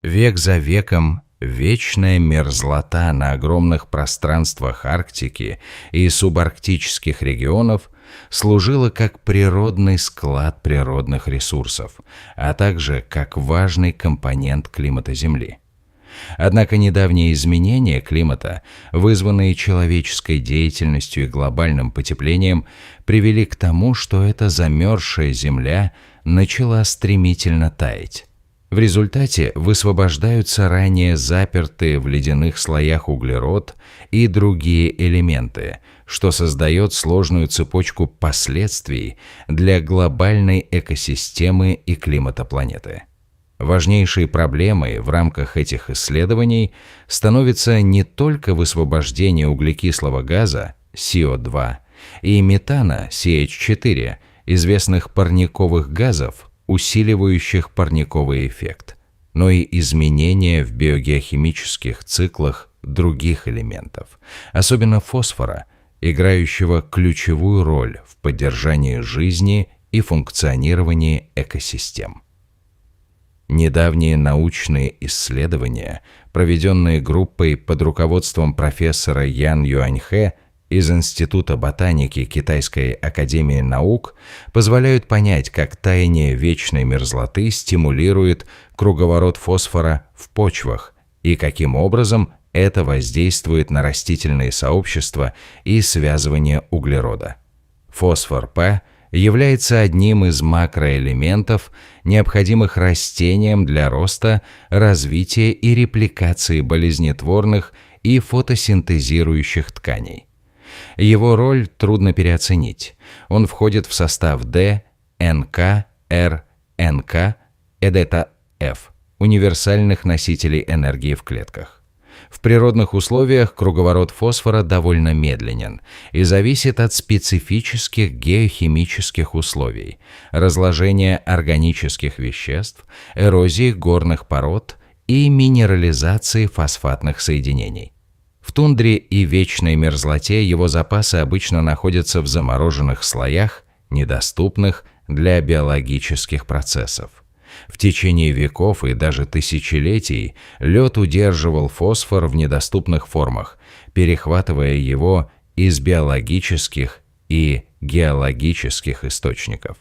Век за веком вечная мерзлота на огромных пространствах Арктики и субарктических регионов служила как природный склад природных ресурсов, а также как важный компонент климата Земли. Однако недавние изменения климата, вызванные человеческой деятельностью и глобальным потеплением, привели к тому, что эта замерзшая Земля начала стремительно таять. В результате высвобождаются ранее запертые в ледяных слоях углерод и другие элементы, что создает сложную цепочку последствий для глобальной экосистемы и климата планеты. Важнейшей проблемой в рамках этих исследований становится не только высвобождение углекислого газа СО2 и метана CH4, известных парниковых газов, усиливающих парниковый эффект, но и изменения в биогеохимических циклах других элементов, особенно фосфора, играющего ключевую роль в поддержании жизни и функционировании экосистем. Недавние научные исследования, проведенные группой под руководством профессора Ян Юаньхэ из Института ботаники Китайской академии наук, позволяют понять, как таяние вечной мерзлоты стимулирует круговорот фосфора в почвах и каким образом это воздействует на растительные сообщества и связывание углерода. Фосфор П является одним из макроэлементов, необходимых растениям для роста, развития и репликации болезнетворных и фотосинтезирующих тканей. Его роль трудно переоценить. Он входит в состав D, НК, Р, НК, F, универсальных носителей энергии в клетках. В природных условиях круговорот фосфора довольно медленен и зависит от специфических геохимических условий, разложения органических веществ, эрозии горных пород и минерализации фосфатных соединений. В тундре и вечной мерзлоте его запасы обычно находятся в замороженных слоях, недоступных для биологических процессов. В течение веков и даже тысячелетий лед удерживал фосфор в недоступных формах, перехватывая его из биологических и геологических источников.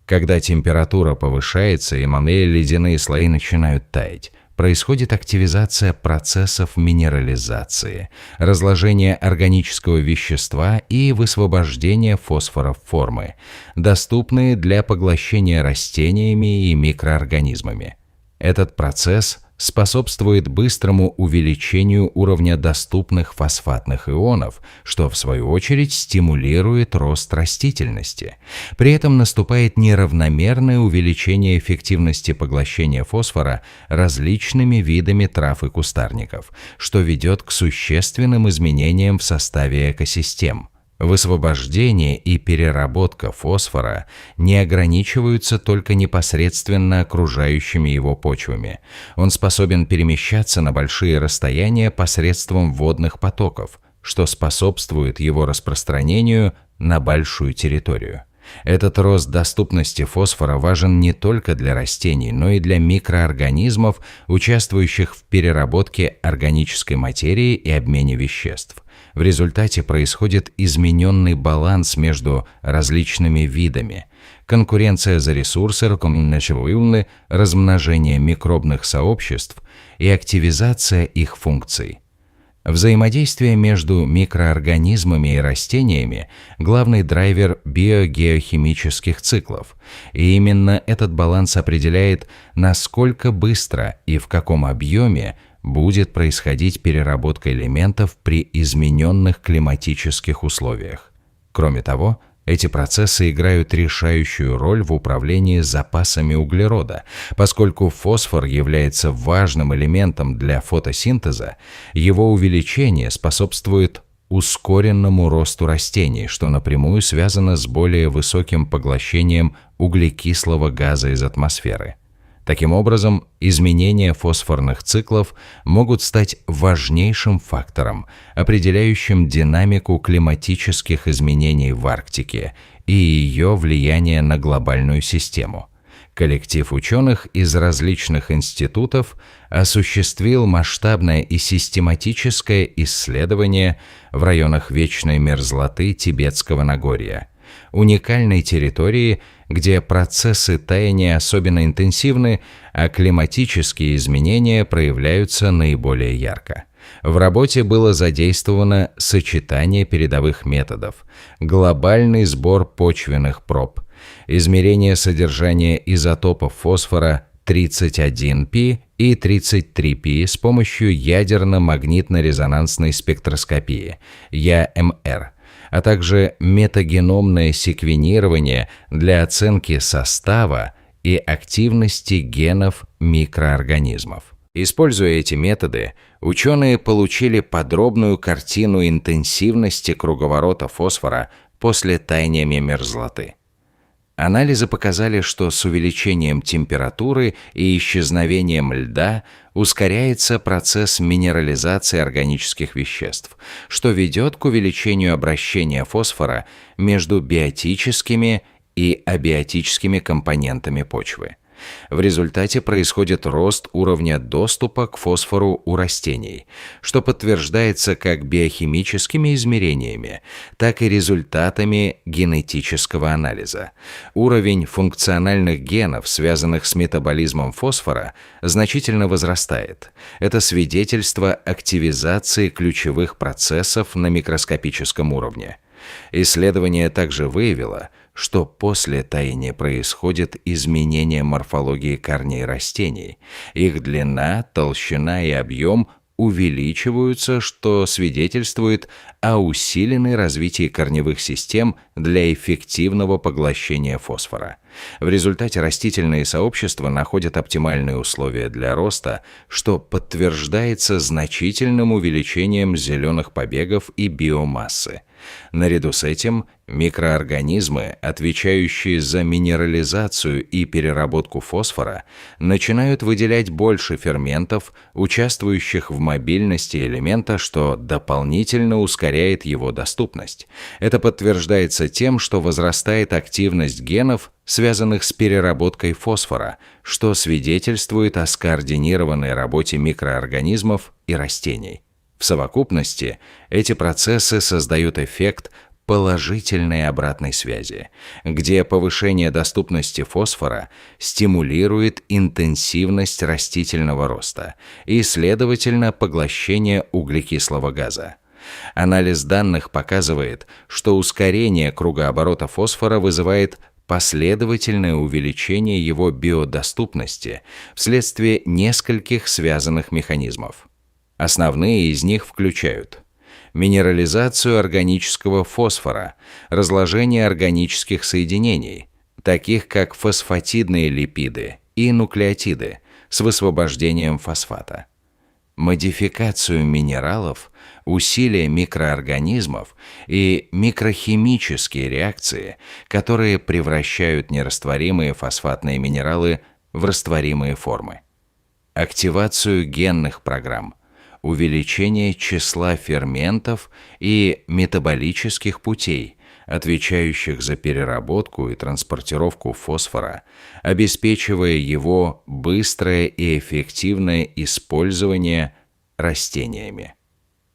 Когда температура повышается и ледяные слои начинают таять, происходит активизация процессов минерализации, разложения органического вещества и высвобождения фосфора в формы, доступные для поглощения растениями и микроорганизмами. Этот процесс способствует быстрому увеличению уровня доступных фосфатных ионов, что в свою очередь стимулирует рост растительности. При этом наступает неравномерное увеличение эффективности поглощения фосфора различными видами трав и кустарников, что ведет к существенным изменениям в составе экосистем. Высвобождение и переработка фосфора не ограничиваются только непосредственно окружающими его почвами. Он способен перемещаться на большие расстояния посредством водных потоков, что способствует его распространению на большую территорию. Этот рост доступности фосфора важен не только для растений, но и для микроорганизмов, участвующих в переработке органической материи и обмене веществ. В результате происходит измененный баланс между различными видами, конкуренция за ресурсы, размножение микробных сообществ и активизация их функций. Взаимодействие между микроорганизмами и растениями – главный драйвер биогеохимических циклов, и именно этот баланс определяет, насколько быстро и в каком объеме будет происходить переработка элементов при измененных климатических условиях. Кроме того, эти процессы играют решающую роль в управлении запасами углерода, поскольку фосфор является важным элементом для фотосинтеза, его увеличение способствует ускоренному росту растений, что напрямую связано с более высоким поглощением углекислого газа из атмосферы. Таким образом, изменения фосфорных циклов могут стать важнейшим фактором, определяющим динамику климатических изменений в Арктике и ее влияние на глобальную систему. Коллектив ученых из различных институтов осуществил масштабное и систематическое исследование в районах вечной мерзлоты Тибетского Нагорья, уникальной территории, где процессы таяния особенно интенсивны, а климатические изменения проявляются наиболее ярко. В работе было задействовано сочетание передовых методов, глобальный сбор почвенных проб, измерение содержания изотопов фосфора 31P и 33P с помощью ядерно-магнитно-резонансной спектроскопии (ЯМР), а также метагеномное секвенирование для оценки состава и активности генов микроорганизмов. Используя эти методы, ученые получили подробную картину интенсивности круговорота фосфора после таяния мерзлоты. Анализы показали, что с увеличением температуры и исчезновением льда ускоряется процесс минерализации органических веществ, что ведет к увеличению обращения фосфора между биотическими и абиотическими компонентами почвы. В результате происходит рост уровня доступа к фосфору у растений, что подтверждается как биохимическими измерениями, так и результатами генетического анализа. Уровень функциональных генов, связанных с метаболизмом фосфора, значительно возрастает. Это свидетельство активизации ключевых процессов на микроскопическом уровне. Исследование также выявило, что после таяния происходит изменение морфологии корней растений. Их длина, толщина и объем увеличиваются, что свидетельствует о усиленном развитии корневых систем для эффективного поглощения фосфора. В результате растительные сообщества находят оптимальные условия для роста, что подтверждается значительным увеличением зеленых побегов и биомассы. Наряду с этим микроорганизмы, отвечающие за минерализацию и переработку фосфора, начинают выделять больше ферментов, участвующих в мобильности элемента, что дополнительно ускоряет его доступность. Это подтверждается тем, что возрастает активность генов, связанных с переработкой фосфора, что свидетельствует о скоординированной работе микроорганизмов и растений. В совокупности эти процессы создают эффект положительной обратной связи, где повышение доступности фосфора стимулирует интенсивность растительного роста и, следовательно, поглощение углекислого газа. Анализ данных показывает, что ускорение кругооборота фосфора вызывает последовательное увеличение его биодоступности вследствие нескольких связанных механизмов. Основные из них включают минерализацию органического фосфора, разложение органических соединений, таких как фосфатидные липиды и нуклеотиды с высвобождением фосфата, модификацию минералов, усилия микроорганизмов и микрохимические реакции, которые превращают нерастворимые фосфатные минералы в растворимые формы, активацию генных программ, увеличение числа ферментов и метаболических путей, отвечающих за переработку и транспортировку фосфора, обеспечивая его быстрое и эффективное использование растениями.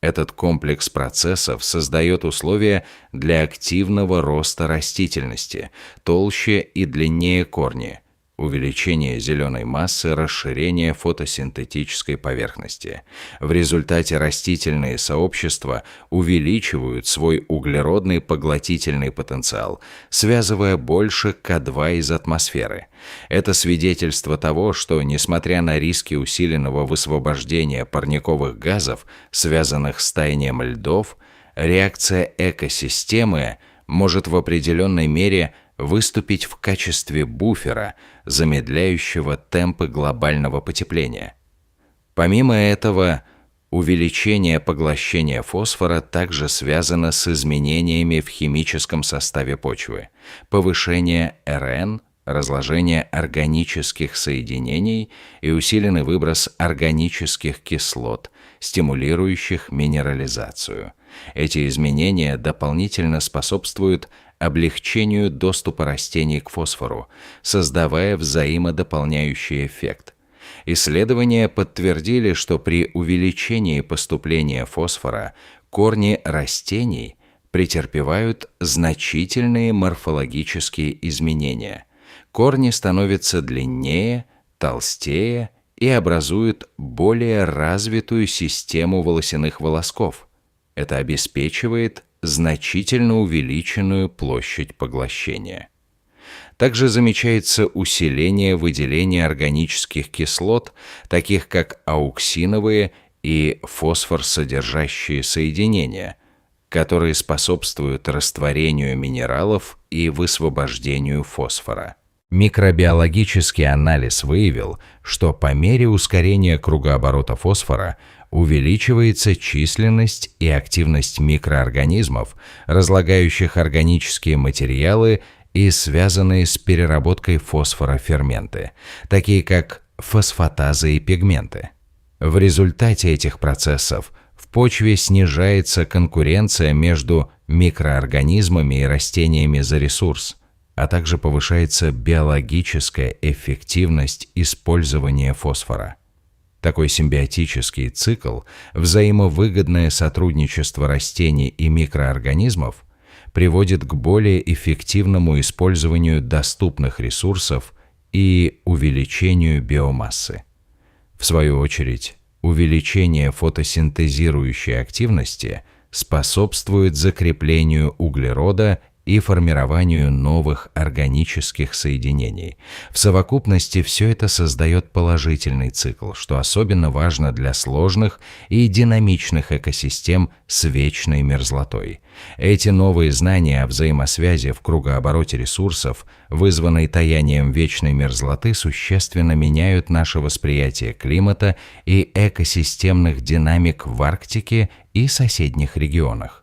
Этот комплекс процессов создает условия для активного роста растительности, толще и длиннее корни, увеличение зеленой массы, расширение фотосинтетической поверхности. В результате растительные сообщества увеличивают свой углеродный поглотительный потенциал, связывая больше К2 из атмосферы. Это свидетельство того, что, несмотря на риски усиленного высвобождения парниковых газов, связанных с таянием льдов, реакция экосистемы может в определенной мере выступить в качестве буфера, замедляющего темпы глобального потепления. Помимо этого, увеличение поглощения фосфора также связано с изменениями в химическом составе почвы, повышение РН, разложение органических соединений и усиленный выброс органических кислот, стимулирующих минерализацию. Эти изменения дополнительно способствуют облегчению доступа растений к фосфору, создавая взаимодополняющий эффект. Исследования подтвердили, что при увеличении поступления фосфора корни растений претерпевают значительные морфологические изменения. Корни становятся длиннее, толстее и образуют более развитую систему волосяных волосков. Это обеспечивает значительно увеличенную площадь поглощения. Также замечается усиление выделения органических кислот, таких как ауксиновые и фосфор-содержащие соединения, которые способствуют растворению минералов и высвобождению фосфора. Микробиологический анализ выявил, что по мере ускорения кругооборота фосфора увеличивается численность и активность микроорганизмов, разлагающих органические материалы и связанные с переработкой фосфора ферменты, такие как фосфатазы и пигменты. В результате этих процессов в почве снижается конкуренция между микроорганизмами и растениями за ресурс, а также повышается биологическая эффективность использования фосфора. Такой симбиотический цикл, взаимовыгодное сотрудничество растений и микроорганизмов приводит к более эффективному использованию доступных ресурсов и увеличению биомассы. В свою очередь, увеличение фотосинтезирующей активности способствует закреплению углерода и формированию новых органических соединений. В совокупности все это создает положительный цикл, что особенно важно для сложных и динамичных экосистем с вечной мерзлотой. Эти новые знания о взаимосвязи в кругообороте ресурсов, вызванной таянием вечной мерзлоты, существенно меняют наше восприятие климата и экосистемных динамик в Арктике и соседних регионах.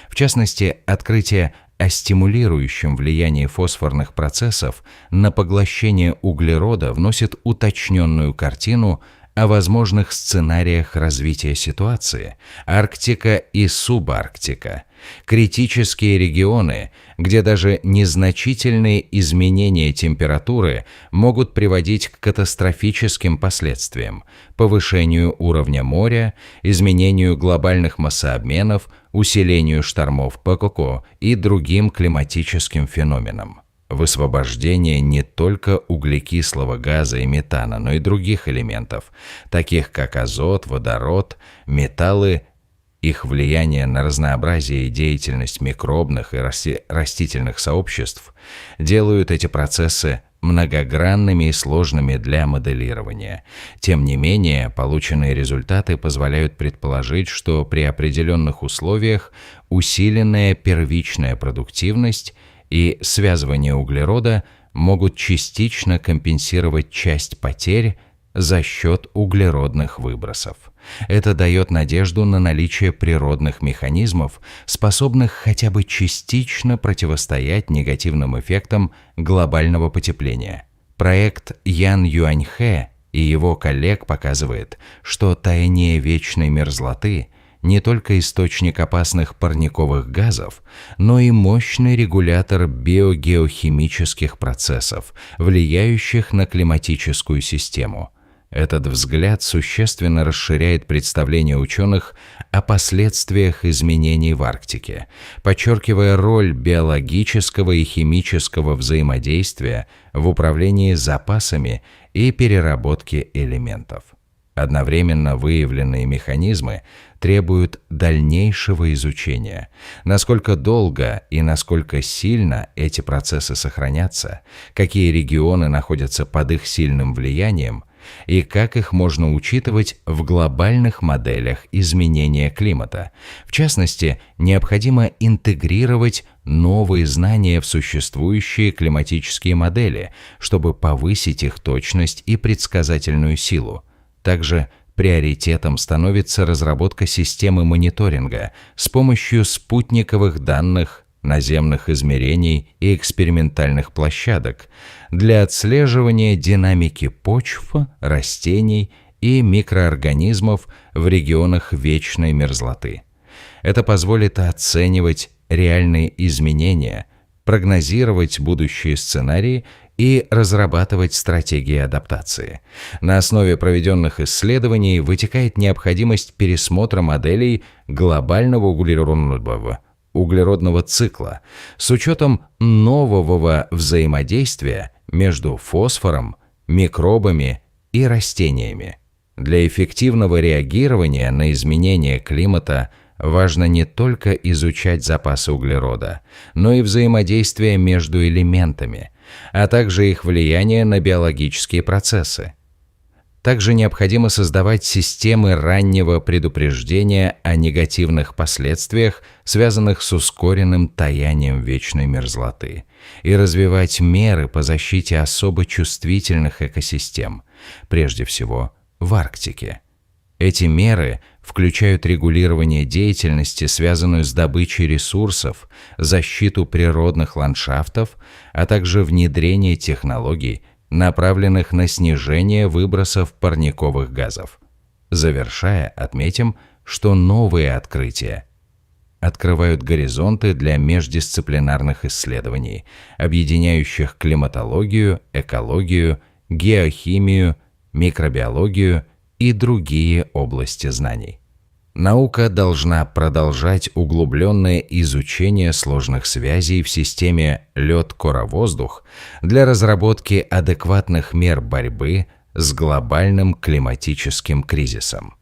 В частности, открытие о стимулирующем влиянии фосфорных процессов на поглощение углерода вносит уточненную картину о возможных сценариях развития ситуации. Арктика и субарктика – критические регионы, где даже незначительные изменения температуры могут приводить к катастрофическим последствиям, повышению уровня моря, изменению глобальных массообменов, усилению штормов ПКК и другим климатическим феноменам. Высвобождение не только углекислого газа и метана, но и других элементов, таких как азот, водород, металлы. Их влияние на разнообразие и деятельность микробных и растительных сообществ делают эти процессы многогранными и сложными для моделирования. Тем не менее, полученные результаты позволяют предположить, что при определенных условиях усиленная первичная продуктивность и связывание углерода могут частично компенсировать часть потерь за счет углеродных выбросов. Это дает надежду на наличие природных механизмов, способных хотя бы частично противостоять негативным эффектам глобального потепления. Проект Ян Юаньхэ и его коллег показывает, что таяние вечной мерзлоты не только источник опасных парниковых газов, но и мощный регулятор биогеохимических процессов, влияющих на климатическую систему. Этот взгляд существенно расширяет представление ученых о последствиях изменений в Арктике, подчеркивая роль биологического и химического взаимодействия в управлении запасами и переработке элементов. Одновременно выявленные механизмы требуют дальнейшего изучения. Насколько долго и насколько сильно эти процессы сохранятся, какие регионы находятся под их сильным влиянием, и как их можно учитывать в глобальных моделях изменения климата. В частности, необходимо интегрировать новые знания в существующие климатические модели, чтобы повысить их точность и предсказательную силу. Также приоритетом становится разработка системы мониторинга с помощью спутниковых данных, наземных измерений и экспериментальных площадок для отслеживания динамики почв, растений и микроорганизмов в регионах вечной мерзлоты. Это позволит оценивать реальные изменения, прогнозировать будущие сценарии и разрабатывать стратегии адаптации. На основе проведенных исследований вытекает необходимость пересмотра моделей глобального углеродного цикла с учетом нового взаимодействия между фосфором, микробами и растениями. Для эффективного реагирования на изменения климата важно не только изучать запасы углерода, но и взаимодействие между элементами, а также их влияние на биологические процессы. Также необходимо создавать системы раннего предупреждения о негативных последствиях, связанных с ускоренным таянием вечной мерзлоты, и развивать меры по защите особо чувствительных экосистем, прежде всего в Арктике. Эти меры включают регулирование деятельности, связанную с добычей ресурсов, защиту природных ландшафтов, а также внедрение технологий, направленных на снижение выбросов парниковых газов. Завершая, отметим, что новые открытия открывают горизонты для междисциплинарных исследований, объединяющих климатологию, экологию, геохимию, микробиологию и другие области знаний. Наука должна продолжать углубленное изучение сложных связей в системе лед-кора-воздух для разработки адекватных мер борьбы с глобальным климатическим кризисом.